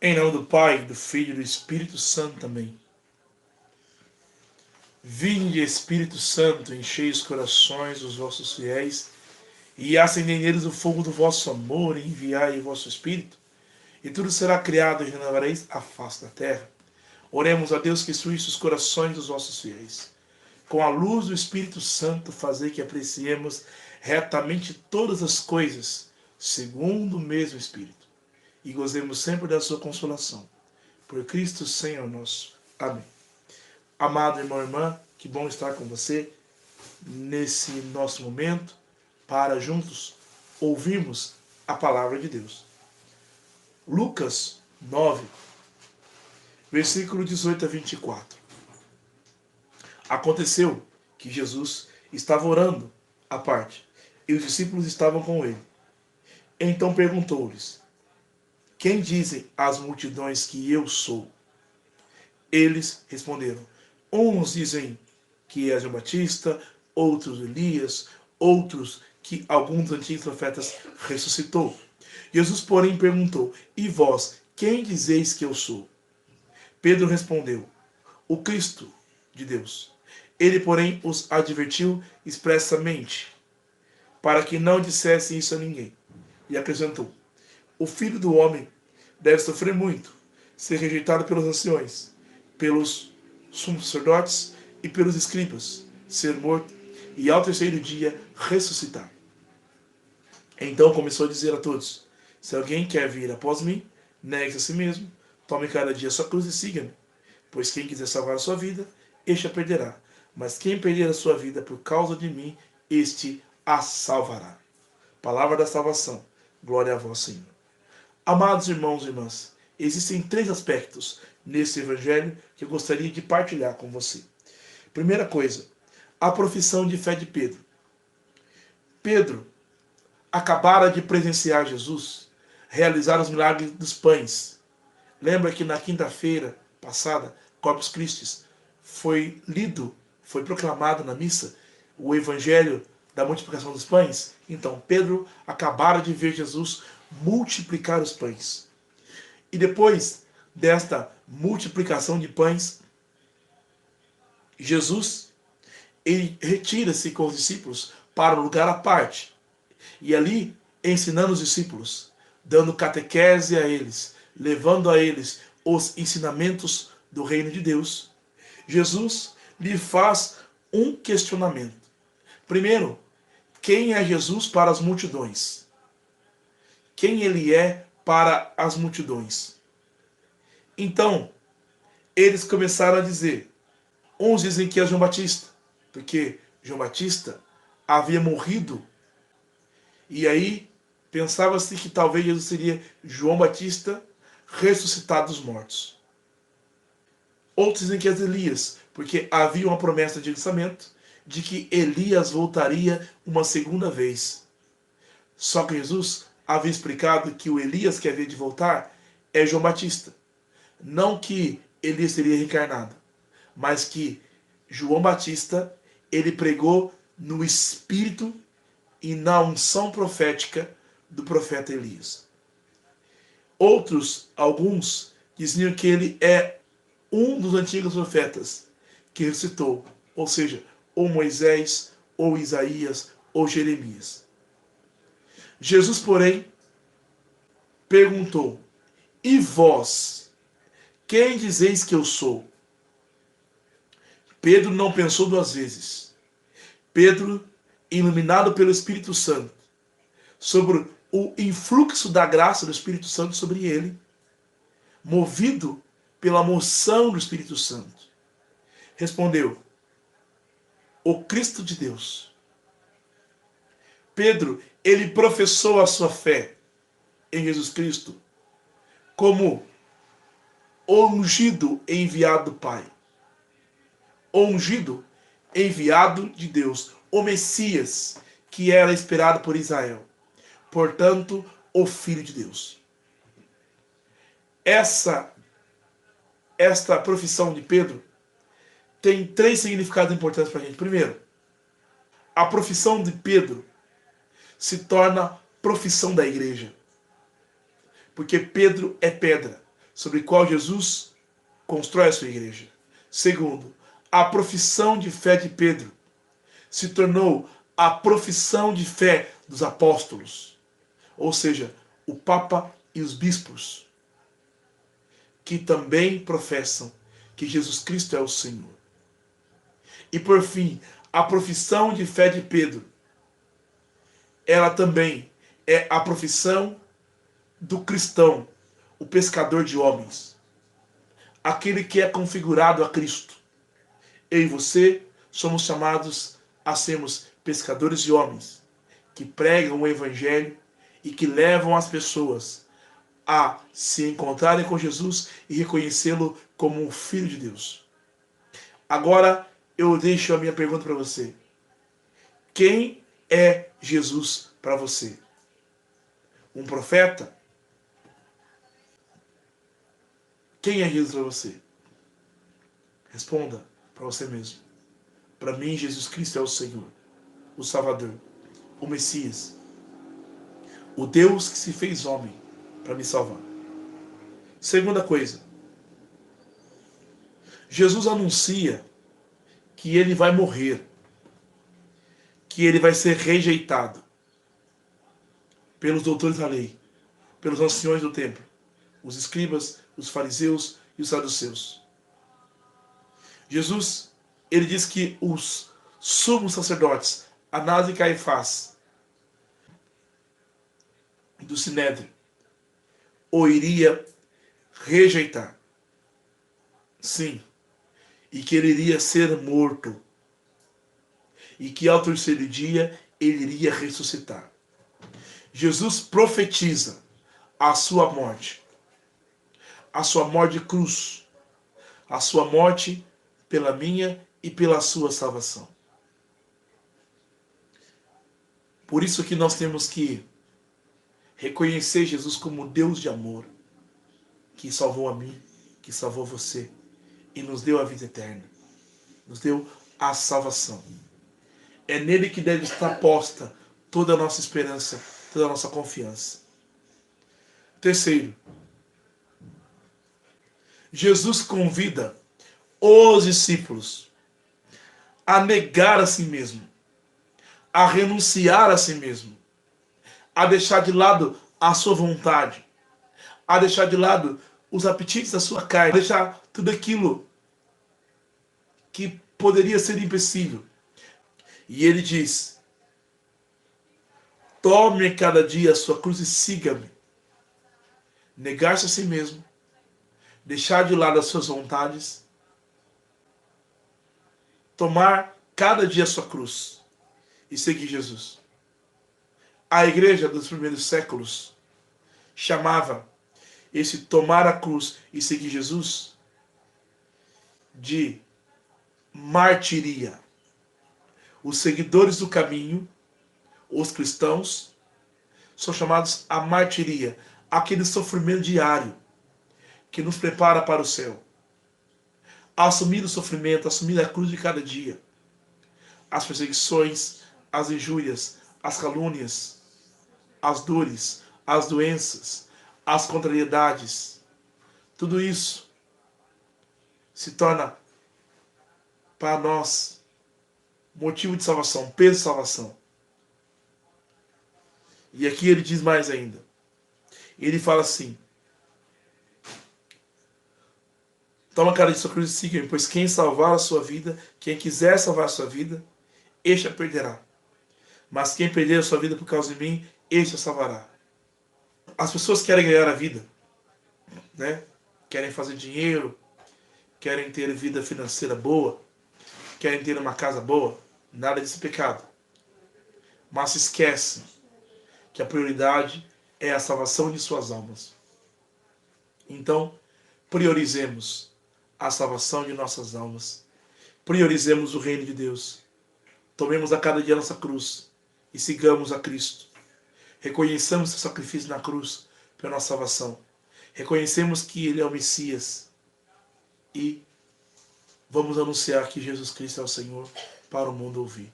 Em nome do Pai, do Filho e do Espírito Santo também. Vinde, Espírito Santo, enchei os corações dos vossos fiéis e acendei neles o fogo do vosso amor, e enviai o vosso Espírito, e tudo será criado e renovareis a face da terra. Oremos a Deus que instruísse os corações dos vossos fiéis. Com a luz do Espírito Santo, fazer que apreciemos retamente todas as coisas, segundo o mesmo Espírito, e gozemos sempre da sua consolação. Por Cristo Senhor nosso. Amém. Amado irmão e irmã, que bom estar com você nesse nosso momento para juntos ouvirmos a palavra de Deus. Lucas 9, versículo 18 a 24. Aconteceu que Jesus estava orando à parte e os discípulos estavam com ele. Então perguntou-lhes: quem dizem as multidões que eu sou? Eles responderam: uns dizem que é João Batista, outros Elias, outros que alguns antigos profetas ressuscitou. Jesus, porém, perguntou: e vós, quem dizeis que eu sou? Pedro respondeu: o Cristo de Deus. Ele, porém, os advertiu expressamente, para que não dissessem isso a ninguém. E acrescentou: o Filho do Homem deve sofrer muito, ser rejeitado pelos anciões, pelos sumos sacerdotes e pelos escribas, ser morto e ao terceiro dia ressuscitar. Então começou a dizer a todos: se alguém quer vir após mim, negue-se a si mesmo, tome cada dia a sua cruz e siga-me. Pois quem quiser salvar a sua vida, este a perderá. Mas quem perder a sua vida por causa de mim, este a salvará. Palavra da salvação. Glória a vós, Senhor. Amados irmãos e irmãs, existem 3 aspectos nesse evangelho que eu gostaria de partilhar com você. Primeira coisa, a profissão de fé de Pedro. Pedro acabara de presenciar Jesus realizar os milagres dos pães. Lembra que na quinta-feira passada, Corpus Christi, foi lido, foi proclamado na missa o evangelho da multiplicação dos pães? Então, Pedro acabara de ver Jesus multiplicar os pães. E depois desta multiplicação de pães, Jesus ele retira-se com os discípulos para um lugar à parte. E ali, ensinando os discípulos, dando catequese a eles, levando a eles os ensinamentos do reino de Deus, Jesus lhe faz um questionamento. Primeiro, quem é Jesus para as multidões? Quem ele é para as multidões? Então, eles começaram a dizer, uns dizem que é João Batista, porque João Batista havia morrido, e aí pensava-se que talvez Jesus seria João Batista ressuscitado dos mortos. Outros dizem que é Elias, porque havia uma promessa de lançamento de que Elias voltaria uma segunda vez. Só que Jesus havia explicado que o Elias que havia de voltar é João Batista. Não que Elias seria reencarnado, mas que João Batista ele pregou no espírito e na unção profética do profeta Elias. Outros, alguns, diziam que ele é um dos antigos profetas que ressuscitou, ou seja, ou Moisés, ou Isaías, ou Jeremias. Jesus, porém, perguntou: e vós, quem dizeis que eu sou? Pedro não pensou 2 vezes. Pedro, iluminado pelo Espírito Santo, sobre o influxo da graça do Espírito Santo sobre ele, movido pela moção do Espírito Santo, respondeu: o Cristo de Deus. Pedro, ele professou a sua fé em Jesus Cristo como o ungido enviado do Pai, o ungido enviado de Deus, o Messias que era esperado por Israel, portanto, o Filho de Deus. Esta profissão de Pedro tem 3 significados importantes para a gente. Primeiro, a profissão de Pedro se torna profissão da igreja. Porque Pedro é pedra. sobre o qual Jesus constrói a sua igreja. Segundo, a profissão de fé de Pedro se tornou a profissão de fé dos apóstolos, ou seja, o Papa e os bispos, que também professam que Jesus Cristo é o Senhor. E por fim, a profissão de fé de Pedro, ela também é a profissão do cristão, o pescador de homens, aquele que é configurado a Cristo. Eu e você somos chamados a sermos pescadores de homens, que pregam o Evangelho e que levam as pessoas a se encontrarem com Jesus e reconhecê-lo como um Filho de Deus. Agora eu deixo a minha pergunta para você. Quem é Jesus para você? Um profeta? Quem é Jesus para você? Responda para você mesmo. Para mim, Jesus Cristo é o Senhor, o Salvador, o Messias, o Deus que se fez homem para me salvar. Segunda coisa, Jesus anuncia que ele vai morrer, que ele vai ser rejeitado pelos doutores da lei, pelos anciões do templo, os escribas, os fariseus e os saduceus. Jesus, ele diz que os sumos sacerdotes, Anás e Caifás, do Sinédrio, o iria rejeitar. Sim. E que ele iria ser morto. E que ao terceiro dia ele iria ressuscitar. Jesus profetiza a sua morte de cruz, a sua morte pela minha e pela sua salvação. Por isso que nós temos que reconhecer Jesus como Deus de amor, que salvou a mim, que salvou você e nos deu a vida eterna, nos deu a salvação. É nele que deve estar posta toda a nossa esperança, toda a nossa confiança. Terceiro, Jesus convida os discípulos a negar a si mesmo, a renunciar a si mesmo, a deixar de lado a sua vontade, a deixar de lado os apetites da sua carne, a deixar tudo aquilo que poderia ser impossível. E ele diz: tome cada dia a sua cruz e siga-me. Negar-se a si mesmo, deixar de lado as suas vontades, tomar cada dia a sua cruz e seguir Jesus. A igreja dos primeiros séculos chamava esse tomar a cruz e seguir Jesus de martiria. Os seguidores do caminho, os cristãos, são chamados a martiria, aquele sofrimento diário que nos prepara para o céu. Assumir o sofrimento, assumir a cruz de cada dia, as perseguições, as injúrias, as calúnias, as dores, as doenças, as contrariedades, tudo isso se torna para nós motivo de salvação, peso de salvação. E aqui ele diz mais ainda. Ele fala assim: toma cada dia sua cruz e siga-me, pois quem salvar a sua vida, quem quiser salvar a sua vida, este a perderá. Mas quem perder a sua vida por causa de mim, este a salvará. As pessoas querem ganhar a vida, né? Querem fazer dinheiro, querem ter vida financeira boa, querem ter uma casa boa. Nada disso é pecado. Mas se esquecem que a prioridade é a salvação de suas almas. Então, priorizemos a salvação de nossas almas. Priorizemos o reino de Deus. Tomemos a cada dia a nossa cruz e sigamos a Cristo. Reconheçamos o sacrifício na cruz pela nossa salvação. Reconhecemos que Ele é o Messias. E vamos anunciar que Jesus Cristo é o Senhor para o mundo ouvir.